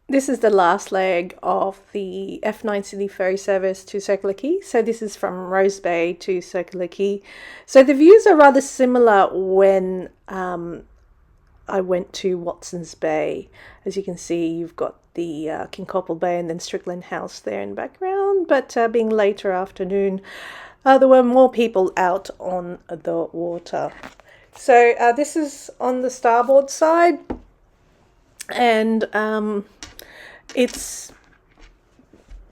This is the last leg of the F9 Sydney ferry service to Circular Quay. So this is from Rose Bay to Circular Quay. So the views are rather similar when I went to Watson's Bay. As you can see, you've got the Kincoppel Bay and then Strickland House there in the background. But being later afternoon, there were more people out on the water. So this is on the starboard side, and it's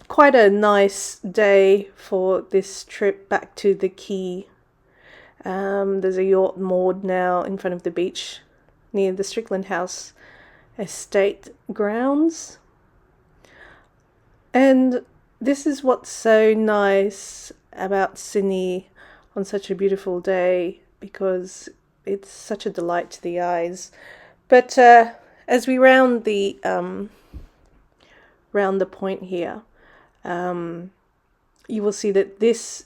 quite a nice day for this trip back to the quay. There's a yacht moored now in front of the beach near the Strickland House estate grounds. And this is what's so nice about Sydney on such a beautiful day, because it's such a delight to the eyes. But as we round the point here, you will see that this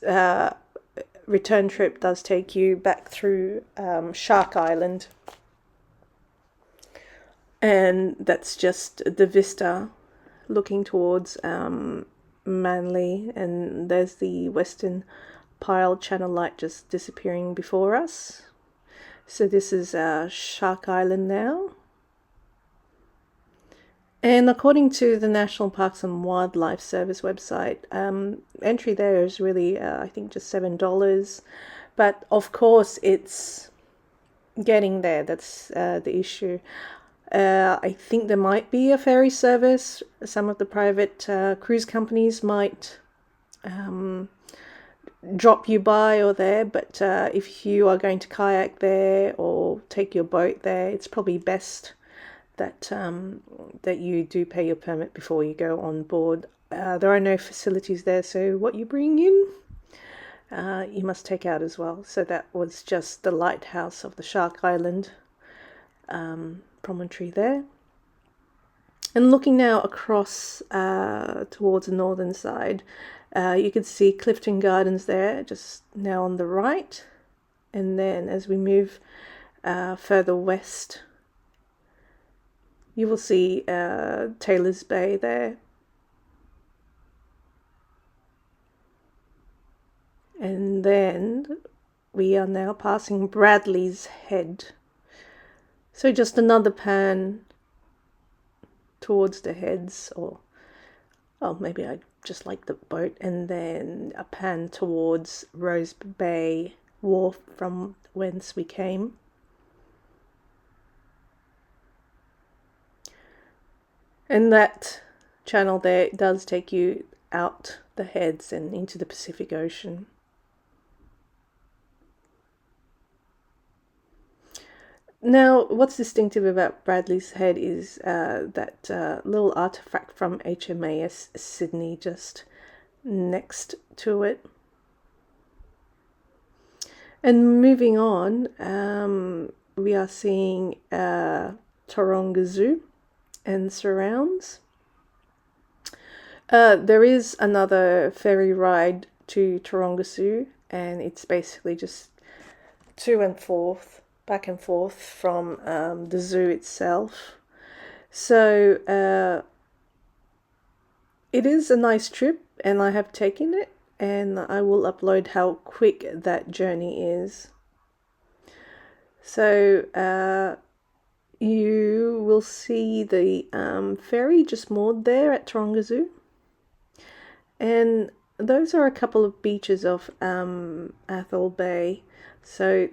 return trip does take you back through Shark Island, and that's just the vista looking towards Manly, and there's the Western Pile Channel Light just disappearing before us. So this is Shark Island now. And according to the National Parks and Wildlife Service website, entry there is really, I think, just $7. But of course, it's getting there. That's the issue. I think there might be a ferry service. Some of the private cruise companies might drop you by or there, but if you are going to kayak there or take your boat there, it's probably best that that you do pay your permit before you go on board. There are no facilities there, so what you bring in, you must take out as well. So that was just the lighthouse of the Shark Island promontory there. And looking now across towards the northern side, you can see Clifton Gardens there, just now on the right. And then as we move further west, you will see Taylor's Bay there. And then we are now passing Bradley's Head. So just another pan towards the heads, or maybe I just like the boat, and then a pan towards Rose Bay Wharf from whence we came. And that channel there does take you out the heads and into the Pacific Ocean. Now, what's distinctive about Bradley's Head is that little artifact from HMAS Sydney just next to it. And moving on, we are seeing Taronga Zoo and surrounds. There is another ferry ride to Taronga Zoo, and it's basically just back and forth from the zoo itself. So it is a nice trip, and I have taken it, and I will upload how quick that journey is. So you will see the ferry just moored there at Taronga Zoo. And those are a couple of beaches of Athol Bay. So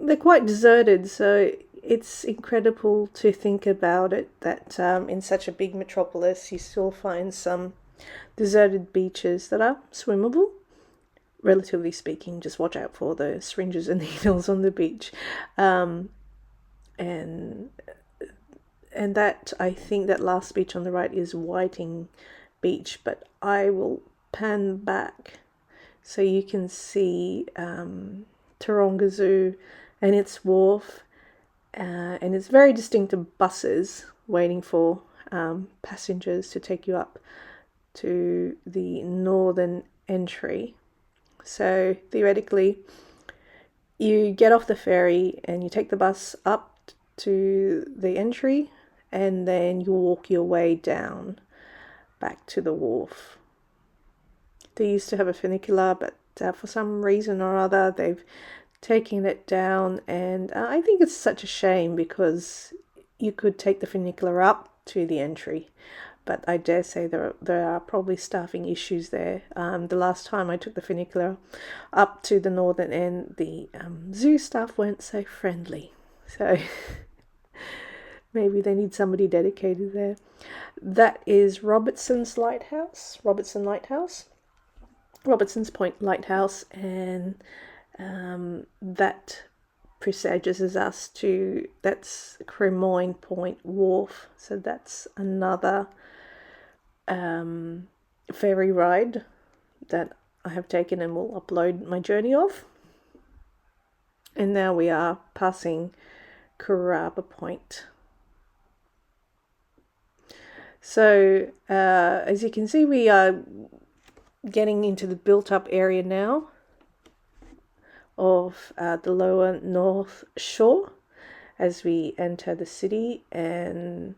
they're quite deserted, so it's incredible to think about it that in such a big metropolis you still find some deserted beaches that are swimmable. Relatively speaking, just watch out for the syringes and needles on the beach. And that, I think that last beach on the right is Whiting Beach, but I will pan back so you can see Taronga Zoo and its wharf, and it's very distinct buses waiting for passengers to take you up to the northern entry. So theoretically, you get off the ferry and you take the bus up to the entry, and then you walk your way down back to the wharf. They used to have a funicular, but for some reason or other they've taken it down, and I think it's such a shame because you could take the funicular up to the entry, but I dare say there are probably staffing issues there. The last time I took the funicular up to the northern end, the zoo staff weren't so friendly, so maybe they need somebody dedicated there. That is Robertson Lighthouse, Robertson's Point Lighthouse, and that presages us to, that's Cremorne Point Wharf, so that's another ferry ride that I have taken and will upload my journey of. And now we are passing Coorabah Point. So as you can see, we are getting into the built-up area now of the lower North Shore as we enter the city, and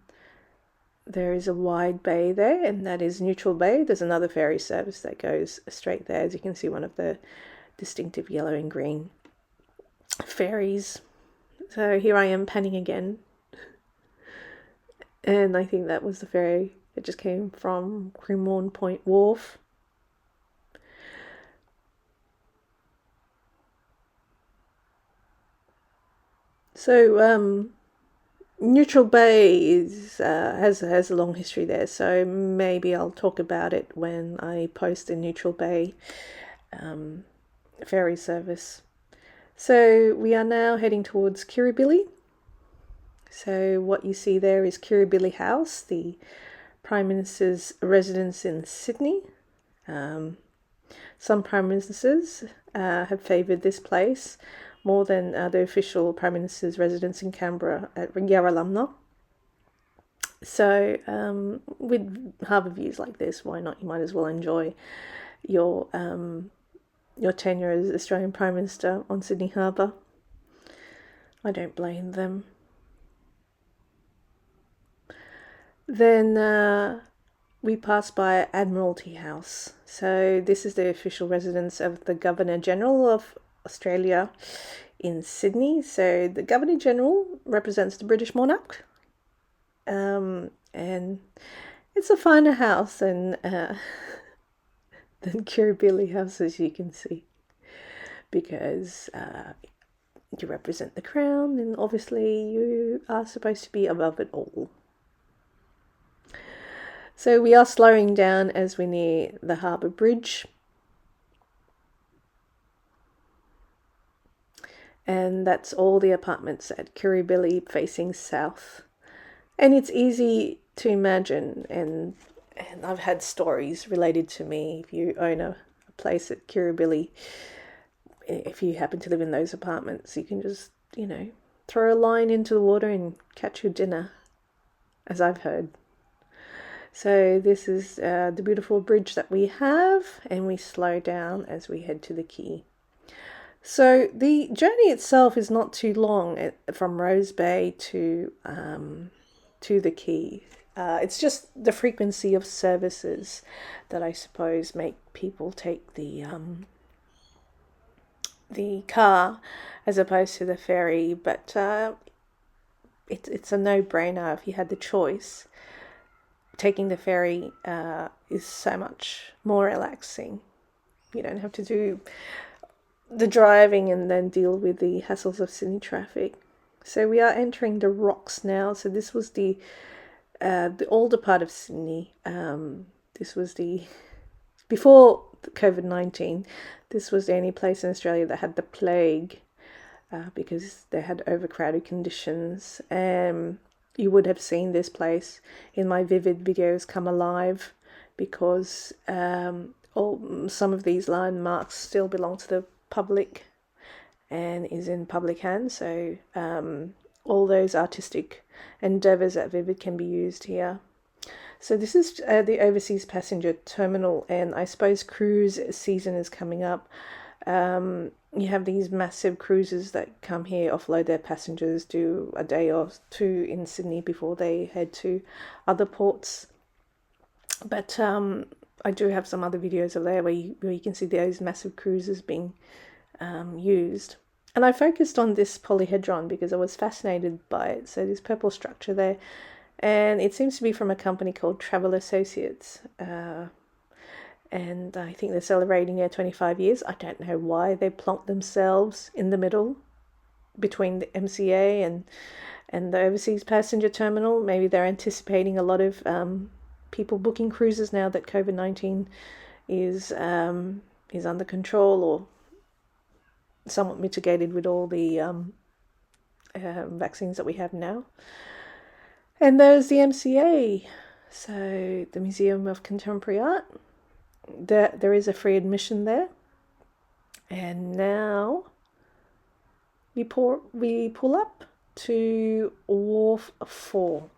there is a wide bay there, and that is Neutral Bay. There's another ferry service that goes straight there. As you can see, one of the distinctive yellow and green ferries. So here I am panning again, and I think that was the ferry that just came from Cremorne Point Wharf. So Neutral Bay is has a long history there, so maybe I'll talk about it when I post a Neutral Bay ferry service. So we are now heading towards Kirribilli. So what you see there is Kirribilli House, the Prime Minister's residence in Sydney. Some Prime Ministers have favoured this place more than the official Prime Minister's residence in Canberra at Yarralumla. So with harbour views like this, why not? You might as well enjoy your tenure as Australian Prime Minister on Sydney Harbour. I don't blame them. Then we pass by Admiralty House. So this is the official residence of the Governor-General of Australia in Sydney. So the Governor-General represents the British monarch, and it's a finer house than Kirribilli House, as you can see, because you represent the crown, and obviously you are supposed to be above it all. So we are slowing down as we near the Harbour Bridge. And that's all the apartments at Kirribilli facing south. And it's easy to imagine, and I've had stories related to me. If you own a place at Kirribilli, if you happen to live in those apartments, you can just, throw a line into the water and catch your dinner, as I've heard. So this is the beautiful bridge that we have, and we slow down as we head to the quay. So the journey itself is not too long from Rose Bay to the quay. It's just the frequency of services that I suppose make people take the car as opposed to the ferry. But it's a no-brainer if you had the choice. Taking the ferry is so much more relaxing. You don't have to do the driving and then deal with the hassles of Sydney traffic. So we are entering the Rocks now. So this was the older part of Sydney. This was before COVID-19. This was the only place in Australia that had the plague because they had overcrowded conditions. You would have seen this place in my Vivid videos come alive because some of these landmarks still belong to the public and is in public hands. So all those artistic endeavours at Vivid can be used here. So this is the overseas passenger terminal, and I suppose cruise season is coming up. You have these massive cruises that come here, offload their passengers, do a day or two in Sydney before they head to other ports. But I do have some other videos of there where you can see those massive cruises being used. And I focused on this polyhedron because I was fascinated by it. So this purple structure there, and it seems to be from a company called Travel Associates. And I think they're celebrating their 25 years. I don't know why they plonked themselves in the middle between the MCA and the overseas passenger terminal. Maybe they're anticipating a lot of people booking cruises now that COVID-19 is under control or somewhat mitigated with all the vaccines that we have now. And there's the MCA, so the Museum of Contemporary Art. There is a free admission there. And now we pull up to Wharf 4.